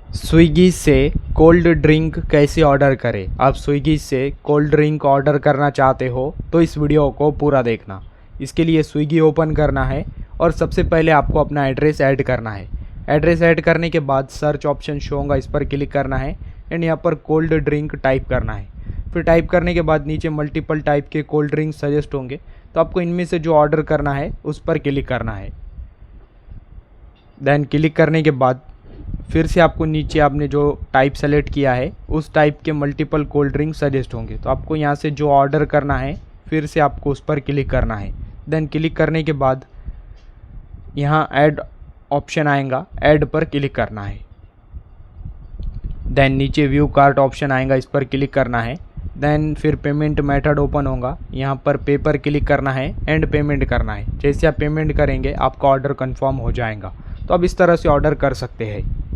Swiggy से cold drink कैसे order करें। आप स्विगी से कोल्ड ड्रिंक ऑर्डर करना चाहते हो तो इस वीडियो को पूरा देखना। इसके लिए स्विगी ओपन करना है और सबसे पहले आपको अपना एड्रेस ऐड करना है। एड्रेस ऐड करने के बाद सर्च ऑप्शन शो होगा, इस पर क्लिक करना है एंड यहाँ पर कोल्ड ड्रिंक टाइप करना है। फिर टाइप करने के बाद नीचे मल्टीपल टाइप के कोल्ड ड्रिंक सजेस्ट होंगे, तो आपको इनमें से जो ऑर्डर करना है उस पर क्लिक करना है। देन क्लिक करने के बाद फिर से आपको नीचे आपने जो टाइप सेलेक्ट किया है उस टाइप के मल्टीपल कोल्ड ड्रिंक सजेस्ट होंगे, तो आपको यहाँ से जो ऑर्डर करना है फिर से आपको उस पर क्लिक करना है। देन क्लिक करने के बाद यहाँ ऐड ऑप्शन आएगा, ऐड पर क्लिक करना है। देन नीचे व्यू कार्ट ऑप्शन आएगा, इस पर क्लिक करना है। देन फिर पेमेंट मेथड ओपन होगा, यहाँ पर पे पर क्लिक करना है एंड पेमेंट करना है। जैसे आप पेमेंट करेंगे आपका ऑर्डर कंफर्म हो जाएगा। तो अब इस तरह से ऑर्डर कर सकते हैं।